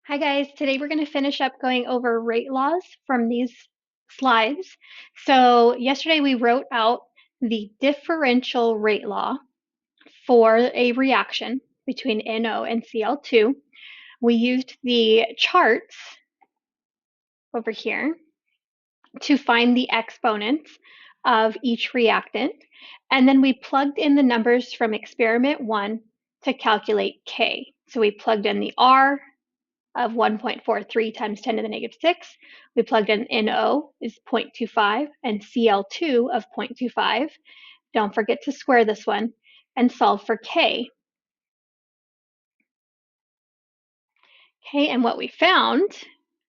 Hi guys, today we're going to finish up going over rate laws from these slides. So yesterday we wrote out the differential rate law for a reaction between NO and Cl2. We used the charts over here to find the exponents of each reactant, and then we plugged in the numbers from experiment 1 to calculate K. So we plugged in the R of 1.43 times 10 to the negative 6. We plugged in NO is 0.25 and Cl2 of 0.25. Don't forget to square this one and solve for K. Okay, and what we found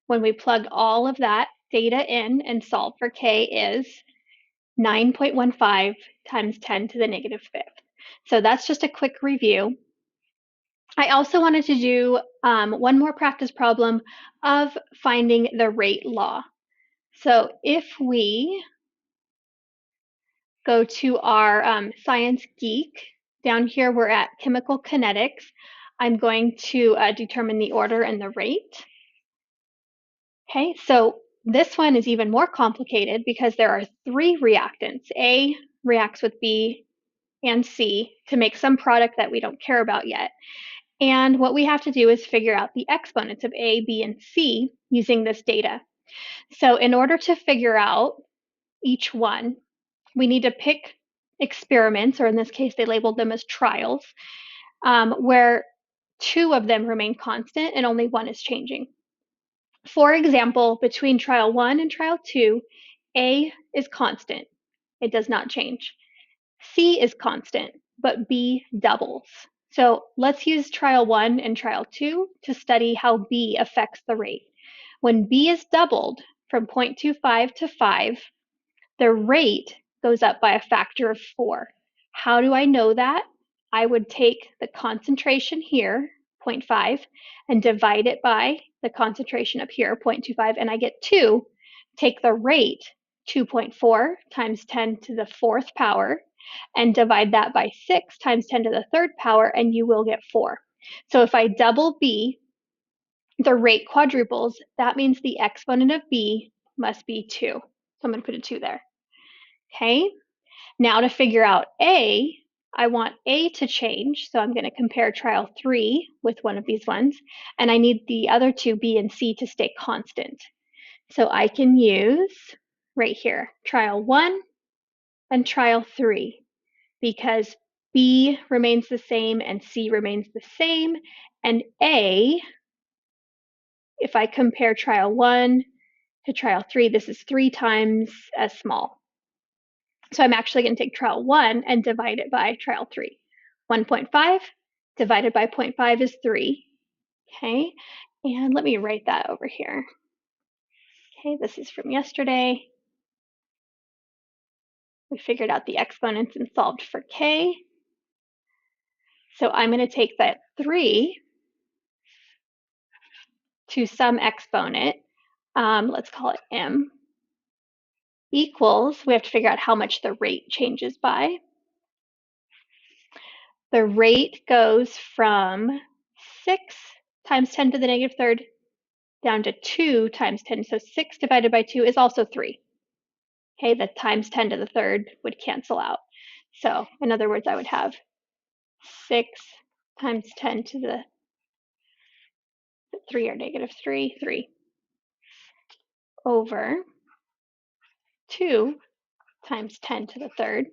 when we plugged all of that data in and solved for K is 9.15 times 10 to the negative 5th. So that's just a quick review. I also wanted to do one more practice problem of finding the rate law. So if we go to our Science Geek, down here we're at Chemical Kinetics. I'm going to determine the order and the rate. Okay, so this one is even more complicated because there are three reactants. A reacts with B and C to make some product that we don't care about yet. And what we have to do is figure out the exponents of A, B, and C using this data. So in order to figure out each one, we need to pick experiments, or in this case, they labeled them as trials, where two of them remain constant and only one is changing. For example, between trial 1 and trial 2, A is constant. It does not change. C is constant, but B doubles. So let's use trial 1 and trial 2 to study how B affects the rate. When B is doubled from 0.25 to 5, the rate goes up by a factor of 4. How do I know that? I would take the concentration here, 0.5, and divide it by the concentration up here, 0.25, and I get 2. Take the rate, 2.4 times 10 to the 4th power, and divide that by 6 times 10 to the 3rd power, and you will get 4. So if I double B, the rate quadruples. That means the exponent of B must be 2. So I'm going to put a 2 there. Okay, now to figure out A, I want A to change, so I'm going to compare trial 3 with one of these ones, and I need the other two, B and C, to stay constant. So I can use right here, trial 1 and trial 3, because B remains the same and C remains the same, and A, if I compare trial 1 to trial 3, this is 3 times as small. So I'm actually going to take trial 1 and divide it by trial 3. 1.5 divided by 0.5 is 3. Okay, and let me write that over here. Okay, this is from yesterday. We figured out the exponents and solved for K. So I'm going to take that 3 to some exponent, let's call it M, equals, we have to figure out how much the rate changes by. The rate goes from 6 times 10 to the negative 3rd down to 2 times 10. So 6 divided by 2 is also 3. Okay, the times 10 to the 3rd would cancel out. So in other words, I would have 6 times 10 to the 3 or negative 3, 3 over 2 times 10 to the 3rd.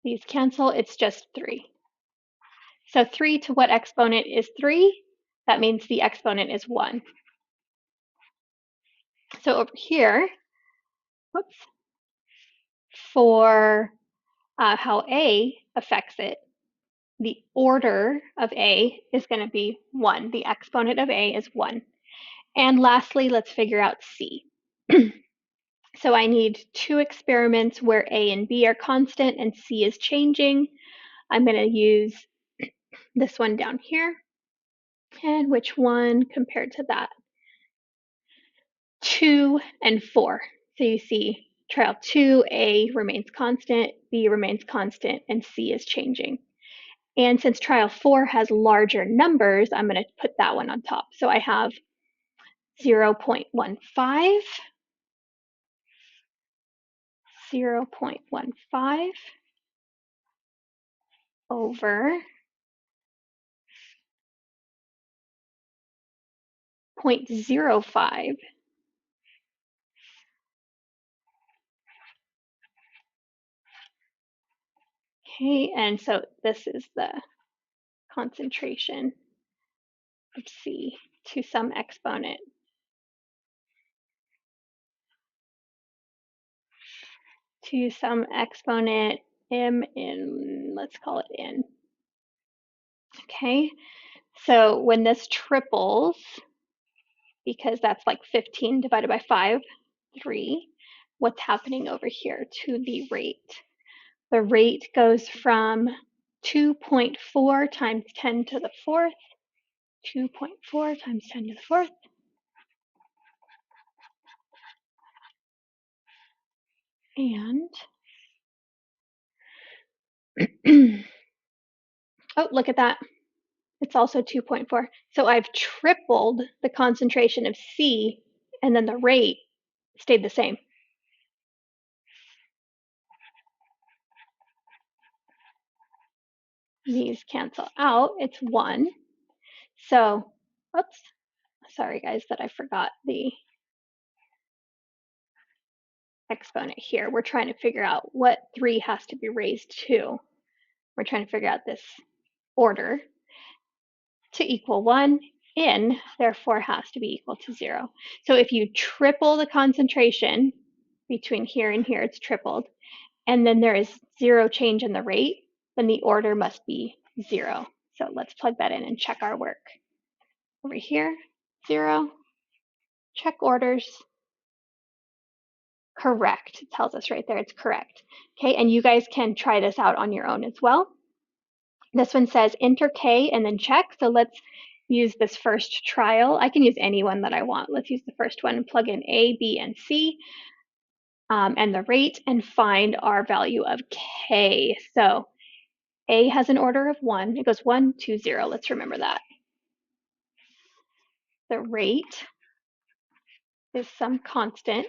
These cancel, it's just 3. So 3 to what exponent is 3? That means the exponent is 1. So over here, whoops, for how A affects it, the order of A is going to be 1. The exponent of A is 1. And lastly, let's figure out C. So I need two experiments where A and B are constant and C is changing. I'm going to use this one down here. And which one compared to that? 2 and 4. So you see trial 2, A remains constant, B remains constant, and C is changing. And since trial 4 has larger numbers, I'm going to put that one on top. So I have 0.15, 0.15 over 0.05. Okay, and so this is the concentration of C to some exponent. To some exponent m in, let's call it n. Okay, so when this triples, because that's like 15 divided by 5, 3, what's happening over here to the rate? The rate goes from 2.4 times 10 to the fourth, 2.4 times 10 to the fourth, and oh, look at that. It's also 2.4. So I've tripled the concentration of C, and then the rate stayed the same. These cancel out. It's 1. So, oops, sorry guys that I forgot the exponent here. We're trying to figure out what 3 has to be raised to. We're trying to figure out this order to equal 1. N, therefore, has to be equal to 0. So if you triple the concentration between here and here, it's tripled, and then there is 0 change in the rate, then the order must be 0. So let's plug that in and check our work. Over here, 0, check orders. Correct. It tells us right there it's correct. Okay, and you guys can try this out on your own as well. This one says enter K and then check. So let's use this first trial. I can use any one that I want. Let's use the first one and plug in A, B, and C and the rate and find our value of K. So A has an order of 1. It goes 1, 2, 0. Let's remember that. The rate is some constant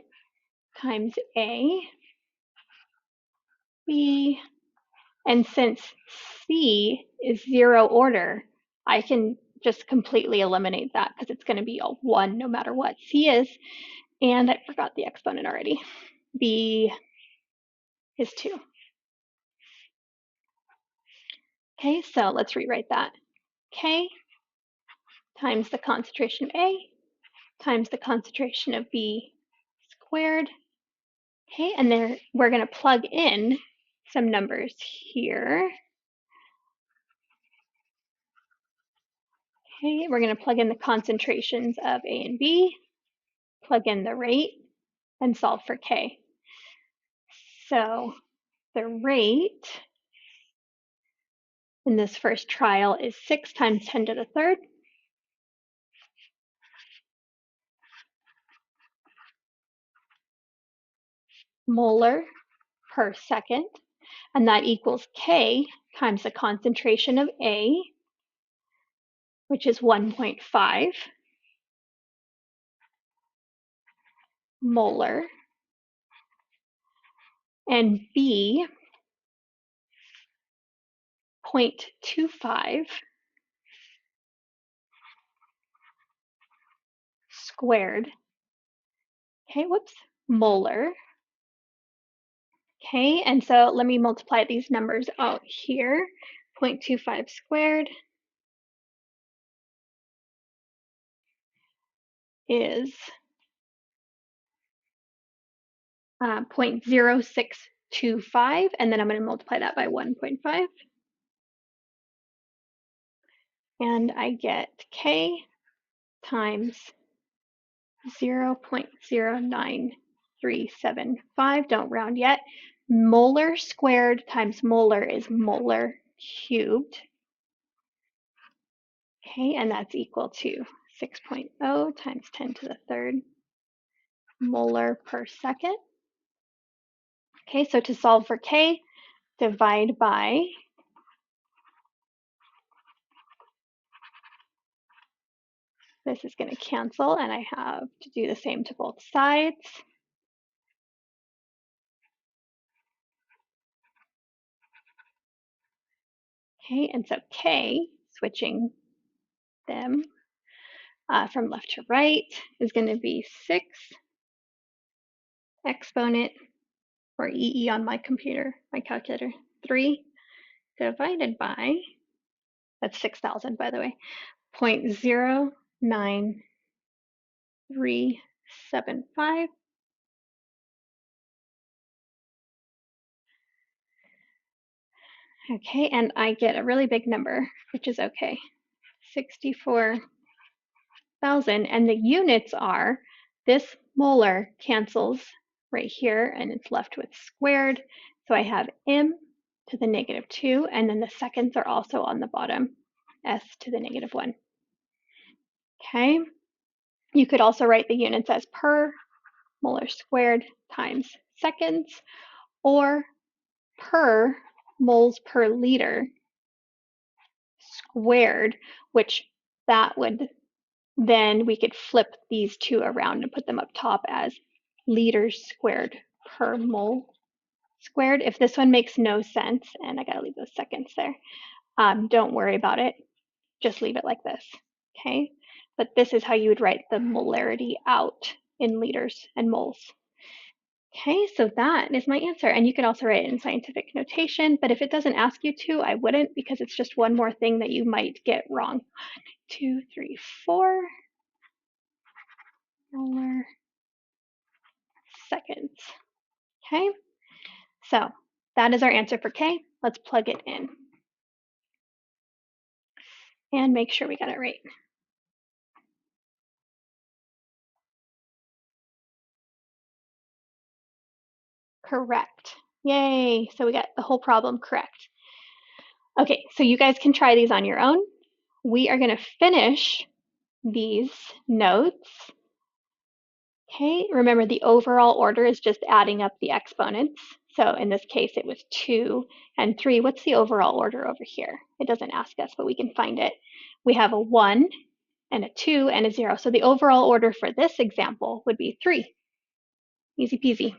times A, B, and since C is 0 order, I can just completely eliminate that because it's going to be a 1 no matter what C is. And I forgot the exponent already. B is 2. Okay, so let's rewrite that. K times the concentration of A times the concentration of B squared. Okay, and then we're going to plug in some numbers here. Okay, we're going to plug in the concentrations of A and B, plug in the rate, and solve for K. So the rate in this first trial is 6 times 10 to the third. Molar per second, and that equals K times the concentration of A, which is 1.5 molar, and B, 0.25 squared, okay, whoops, molar. Okay, and so let me multiply these numbers out here. 0.25 squared is 0.0625, and then I'm going to multiply that by 1.5. And I get K times 0.09375, don't round yet. Molar squared times molar is molar cubed. Okay, and that's equal to 6.0 times 10 to the third molar per second. Okay, so to solve for K, divide by This is going to cancel, and I have to do the same to both sides. Okay, and so K, switching them from left to right, is going to be 6 exponent, or EE on my computer, my calculator, 3 divided by, that's 6,000 by the way, 0.09375. Okay, and I get a really big number, which is okay, 64,000, and the units are, this molar cancels right here, and it's left with squared, so I have m to the -2, and then the seconds are also on the bottom, s to the -1. Okay, you could also write the units as per molar squared times seconds, or per moles per liter squared, which that would, then we could flip these two around and put them up top as liters squared per mole squared. If this one makes no sense, and I gotta leave those seconds there, don't worry about it. Just leave it like this, okay? But this is how you would write the molarity out in liters and moles. Okay, so that is my answer. And you could also write it in scientific notation, but if it doesn't ask you to, I wouldn't, because it's just one more thing that you might get wrong. 1, 2, 3, 4 molar seconds. Okay, so that is our answer for K. Let's plug it in and make sure we got it right. Correct. Yay, so we got the whole problem correct. Okay, so you guys can try these on your own. We are going to finish these notes. Okay, remember the overall order is just adding up the exponents. So in this case, it was 2 and 3. What's the overall order over here? It doesn't ask us, but we can find it. We have a 1 and a 2 and a 0. So the overall order for this example would be 3. Easy peasy.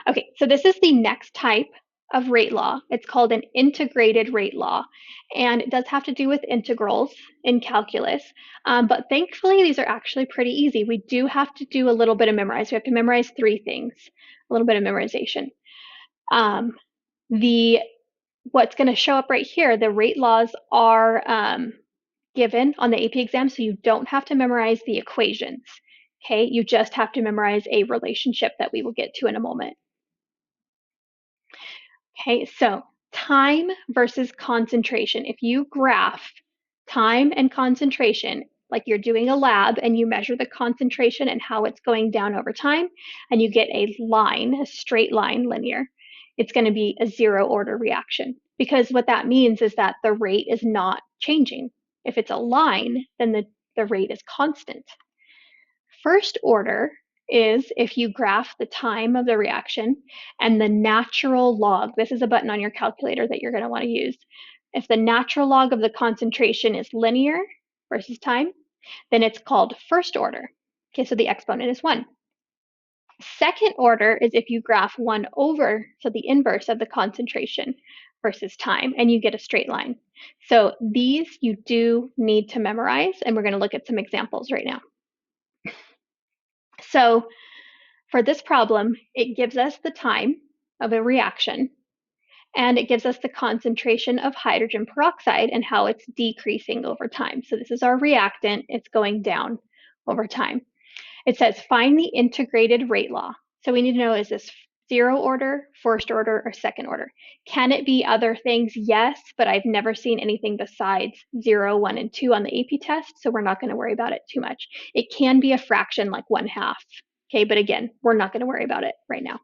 Okay, so this is the next type of rate law. It's called an integrated rate law, and it does have to do with integrals in calculus, but thankfully these are actually pretty easy. We do have to do a little bit of memorize. We have to memorize 3 things, a little bit of memorization. What's going to show up right here, the rate laws are given on the AP exam, so you don't have to memorize the equations. Okay, you just have to memorize a relationship that we will get to in a moment. Okay, so time versus concentration. If you graph time and concentration, like you're doing a lab and you measure the concentration and how it's going down over time, and you get a line, a straight line, linear, it's going to be a 0 order reaction, because what that means is that the rate is not changing. If it's a line, then the rate is constant. First order is if you graph the time of the reaction and the natural log. This is a button on your calculator that you're going to want to use. If the natural log of the concentration is linear versus time, then it's called first order. Okay, so the exponent is 1. Second order is if you graph 1 over, so the inverse of the concentration versus time, and you get a straight line. So these you do need to memorize, and we're going to look at some examples right now. So for this problem, it gives us the time of a reaction, and it gives us the concentration of hydrogen peroxide and how it's decreasing over time. So this is our reactant. It's going down over time. It says find the integrated rate law. So we need to know, is this 0 order, first order, or second order? Can it be other things? Yes, but I've never seen anything besides 0, 1, and 2 on the AP test, so we're not going to worry about it too much. It can be a fraction like 1/2. Okay, but again, we're not going to worry about it right now.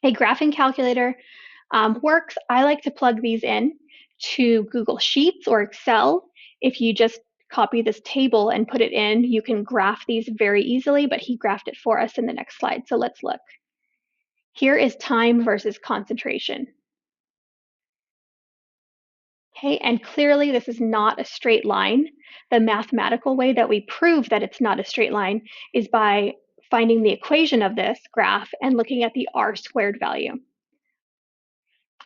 A graphing calculator works. I like to plug these in to Google Sheets or Excel. If you just copy this table and put it in, you can graph these very easily, but he graphed it for us in the next slide. So let's look. Here is time versus concentration. Okay, and clearly this is not a straight line. The mathematical way that we prove that it's not a straight line is by finding the equation of this graph and looking at the r squared value.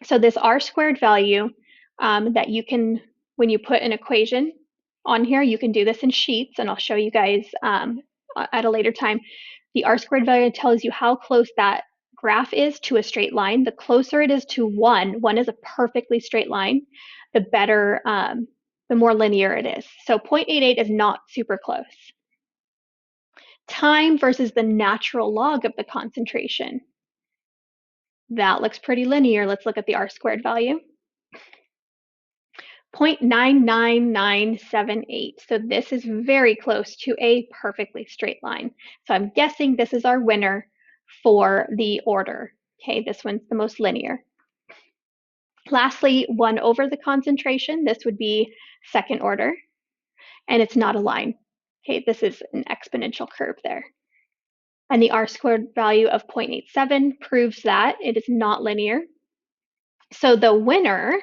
So this r squared value that you can, when you put an equation on here, you can do this in sheets, and I'll show you guys at a later time. The r squared value tells you how close that graph is to a straight line. The closer it is to 1 is a perfectly straight line, the better, the more linear it is. So 0.88 is not super close. Time versus the natural log of the concentration. That looks pretty linear. Let's look at the r squared value. 0.99978. So this is very close to a perfectly straight line. So I'm guessing this is our winner for the order. Okay, this one's the most linear. Lastly, 1 over the concentration. This would be second order, and it's not a line. Okay, this is an exponential curve there. And the r squared value of 0.87 proves that it is not linear. So the winner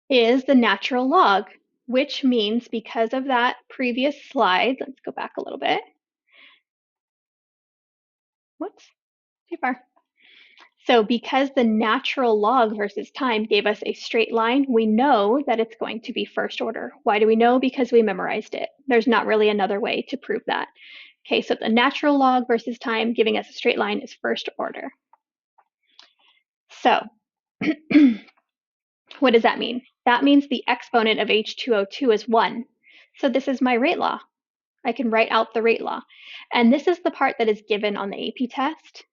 is the natural log, which means because of that previous slide, let's go back a little bit. Whoops, too far. So because the natural log versus time gave us a straight line, we know that it's going to be first order. Why do we know? Because we memorized it. There's not really another way to prove that. Okay, so the natural log versus time giving us a straight line is first order. So what does that mean? That means the exponent of H2O2 is 1. So this is my rate law. I can write out the rate law. And this is the part that is given on the AP test.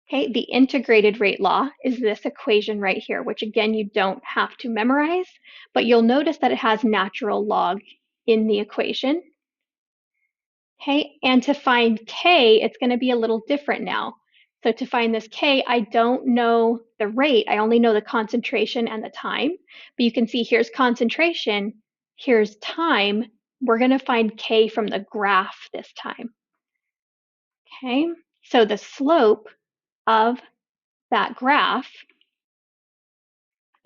Okay, the integrated rate law is this equation right here, which again, you don't have to memorize, but you'll notice that it has natural log in the equation. Okay, and to find K, it's going to be a little different now. So to find this K, I don't know the rate, I only know the concentration and the time. But you can see here's concentration, here's time. We're going to find K from the graph this time. Okay, so the slope of that graph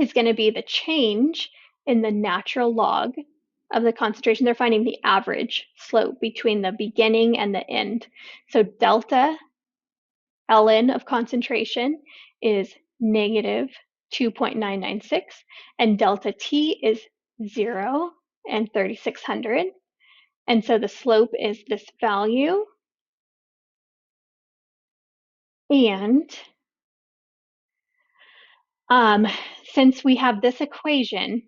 is going to be the change in the natural log of the concentration. They're finding the average slope between the beginning and the end. So delta ln of concentration is negative 2.996, and delta t is 0 and 3600. And so the slope is this value. And since we have this equation,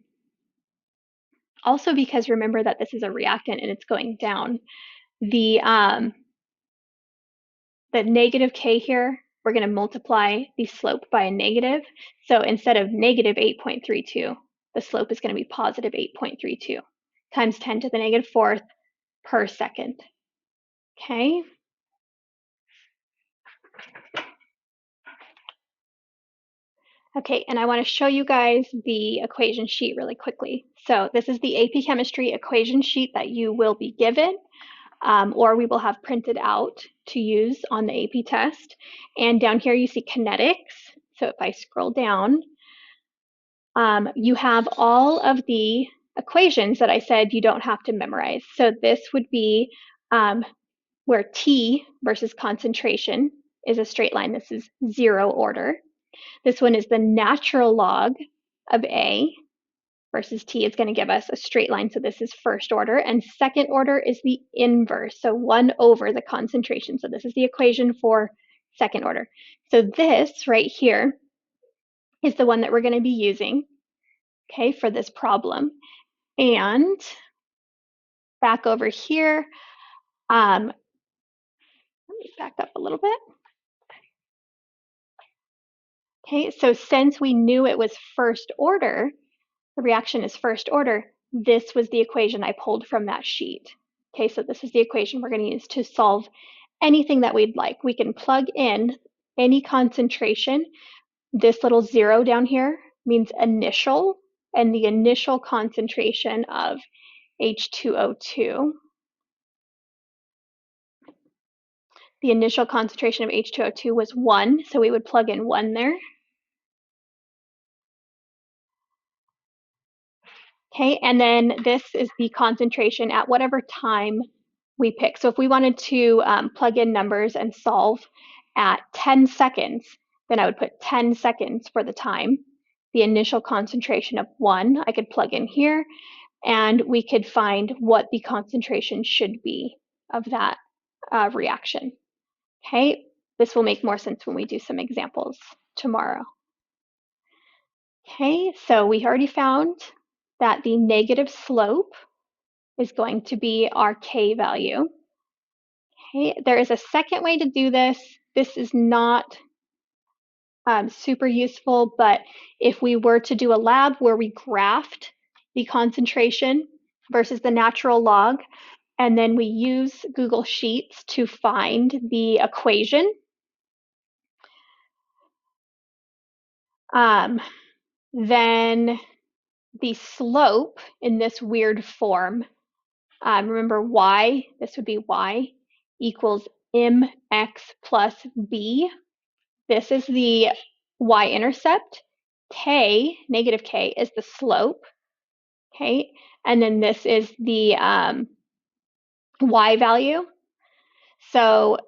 also because remember that this is a reactant and it's going down, the negative k here, we're going to multiply the slope by a negative. So instead of negative 8.32, the slope is going to be positive 8.32 times 10 to the negative fourth per second. Okay. Okay, and I want to show you guys the equation sheet really quickly. So this is the AP Chemistry equation sheet that you will be given, or we will have printed out to use on the AP test. And down here you see kinetics. So if I scroll down, you have all of the equations that I said you don't have to memorize. So this would be where T versus concentration is a straight line. This is 0 order. This one is the natural log of A versus T. It's going to give us a straight line. So this is first order. And second order is the inverse. So 1 over the concentration. So this is the equation for second order. So this right here is the one that we're going to be using, okay, for this problem. And back over here, let me back up a little bit. Okay, so since we knew it was first order, the reaction is first order, this was the equation I pulled from that sheet. Okay, so this is the equation we're going to use to solve anything that we'd like. We can plug in any concentration. This little 0 down here means initial, and the initial concentration of H2O2. The initial concentration of H2O2 was 1, so we would plug in 1 there. Okay, and then this is the concentration at whatever time we pick. So if we wanted to plug in numbers and solve at 10 seconds, then I would put 10 seconds for the time. The initial concentration of 1, I could plug in here, and we could find what the concentration should be of that reaction. Okay, this will make more sense when we do some examples tomorrow. Okay, so we already found that the negative slope is going to be our K value. Okay, there is a second way to do this. This is not super useful, but if we were to do a lab where we graphed the concentration versus the natural log, and then we use Google Sheets to find the equation, then the slope in this weird form, remember y, this would be y equals mx plus b. This is the y-intercept. K, negative k, is the slope. Okay, and then this is the y value. So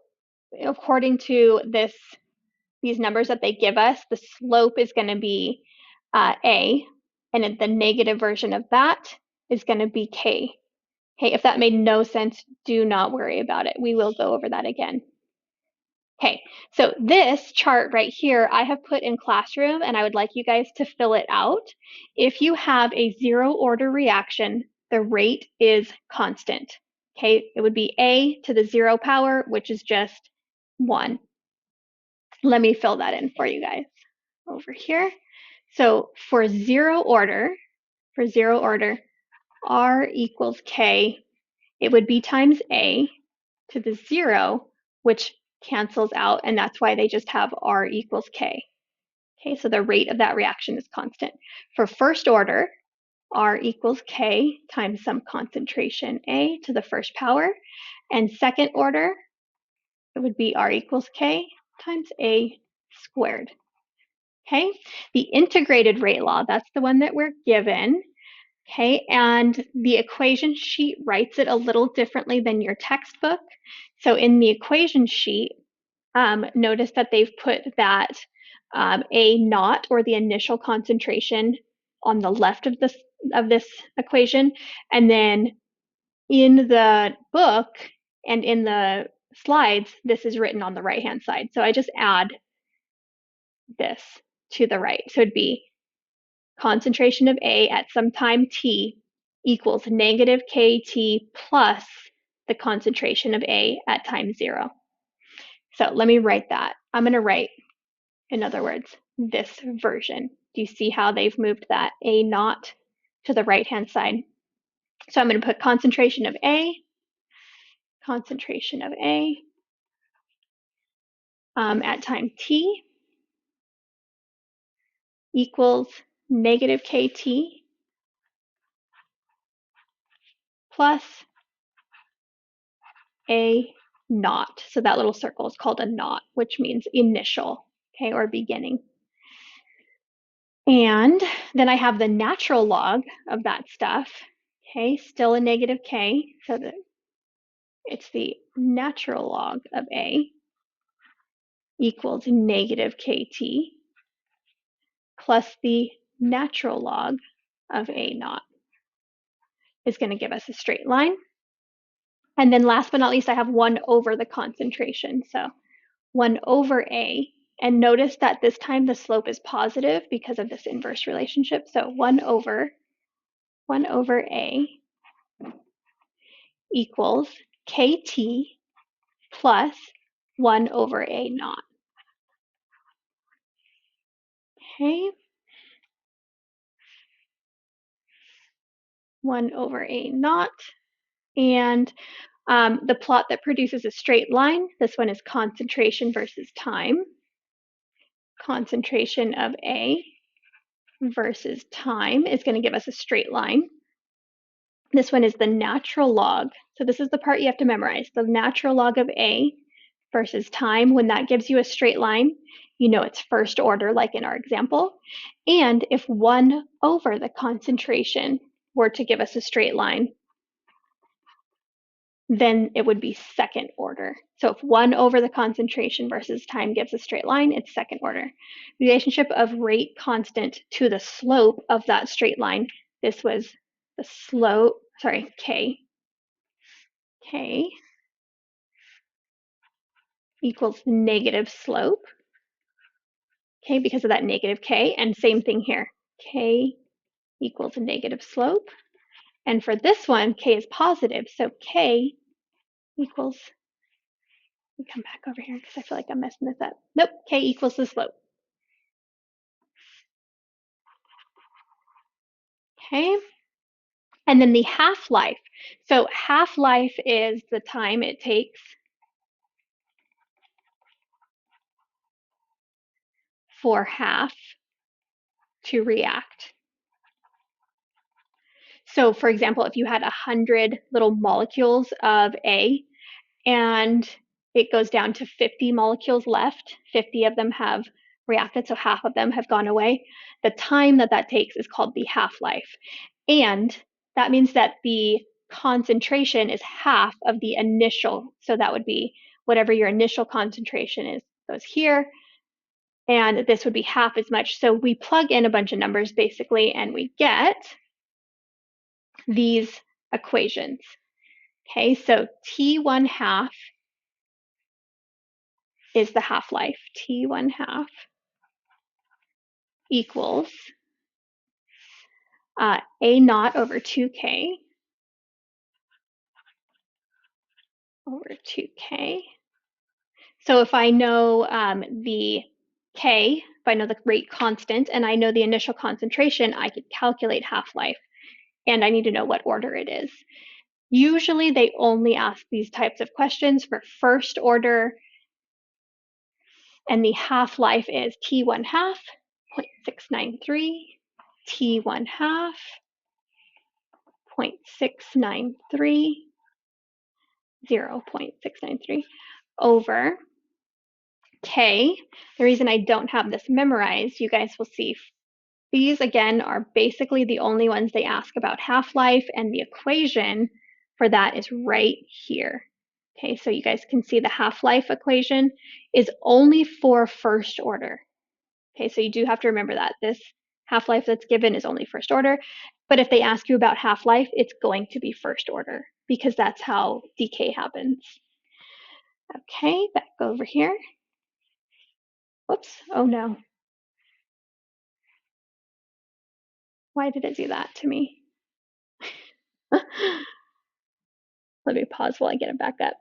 according to these numbers that they give us, the slope is going to be a, and the negative version of that is going to be k. Okay, if that made no sense, do not worry about it. We will go over that again. Okay, so this chart right here, I have put in Classroom, and I would like you guys to fill it out. If you have a zero order reaction, the rate is constant. Okay, it would be a to the 0 power, which is just 1. Let me fill that in for you guys over here. So for zero order, R equals K, it would be times A to the 0, which cancels out, and that's why they just have R equals K. Okay, so the rate of that reaction is constant. For first order, R equals K times some concentration A to the first power, and second order, it would be R equals K times A squared. Okay, the integrated rate law, that's the one that we're given. Okay, and the equation sheet writes it a little differently than your textbook. So in the equation sheet, notice that they've put that A naught, or the initial concentration, on the left of this equation, and then in the book and in the slides, this is written on the right-hand side. So I just add this to the right. So it'd be concentration of A at some time t equals negative KT plus the concentration of A at time 0. So let me write that. I'm going to write, in other words, this version. Do you see how they've moved that A naught to the right-hand side? So I'm going to put concentration of A at time t equals negative KT plus A naught. So that little circle is called a naught, which means initial, okay, or beginning. And then I have the natural log of that stuff, okay, still a negative K, so that it's the natural log of A equals negative KT plus the natural log of A naught is going to give us a straight line. And then last but not least, I have 1 over the concentration. So 1 over A. And notice that this time the slope is positive because of this inverse relationship. So 1 over A equals KT plus 1 over A naught. Okay. 1 over A naught. And the plot that produces a straight line, this one is concentration versus time. Concentration of A versus time is going to give us a straight line. This one is the natural log. So this is the part you have to memorize. The natural log of A versus time. When that gives you a straight line, you know it's first order, like in our example. And if 1 over the concentration were to give us a straight line, then it would be second order. So if 1 over the concentration versus time gives a straight line, it's second order. Relationship of rate constant to the slope of that straight line. This was the slope, sorry, K. K equals negative slope. Okay, because of that negative K. And same thing here. K equals a negative slope. And for this one, K is positive. So K equals, let me come back over here because I feel like I'm messing this up. Nope, K equals the slope. Okay. And then the half-life. So half-life is the time it takes for half to react. So for example, if you had 100 little molecules of A and it goes down to 50 molecules left, 50 of them have reacted, so half of them have gone away. The time that that takes is called the half-life. And that means that the concentration is half of the initial. So that would be whatever your initial concentration is, goes here. And this would be half as much. So we plug in a bunch of numbers basically, and we get these equations. Okay, so T1 half is the half-life. T1 half equals A naught over 2K over 2K. So if I know the K, if I know the rate constant and I know the initial concentration, I could calculate half-life. And I need to know what order it is. Usually they only ask these types of questions for first order, and the half-life is T1 half, 0.693, T1 half, 0.693, 0.693 over K. The reason I don't have this memorized, you guys will see these again are basically the only ones they ask about half-life, and the equation for that is right here. Okay, so you guys can see the half-life equation is only for first order. Okay, so you do have to remember that. This half-life that's given is only first order, but if they ask you about half-life, it's going to be first order because that's how decay happens. Okay, back over here. Whoops, oh no. Why did it do that to me? Let me pause while I get it back up.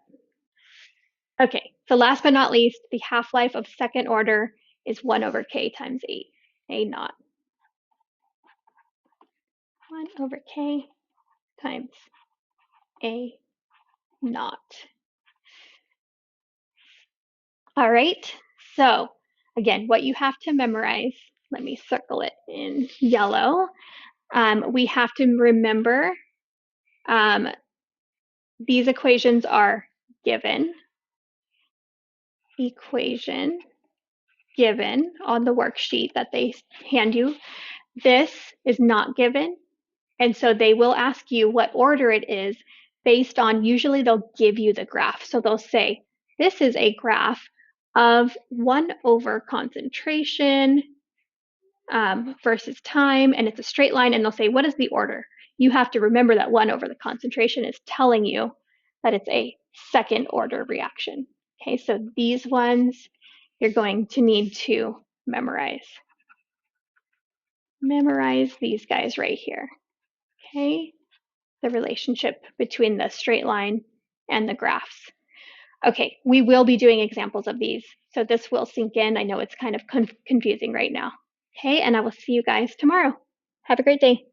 Okay, so last but not least, the half-life of second order is 1 over K times 8, A naught. 1 over K times A naught. All right, so again, what you have to memorize, let me circle it in yellow. We have to remember these equations are given, equation, given on the worksheet that they hand you. This is not given, and so they will ask you what order it is based on, usually they'll give you the graph. So they'll say, this is a graph of 1 over concentration versus time, and it's a straight line, and they'll say, what is the order? You have to remember that 1 over the concentration is telling you that it's a second order reaction. Okay, so these ones you're going to need to memorize. Memorize these guys right here. Okay, the relationship between the straight line and the graphs. Okay, we will be doing examples of these, so this will sink in. I know it's kind of confusing right now. Okay, and I will see you guys tomorrow. Have a great day.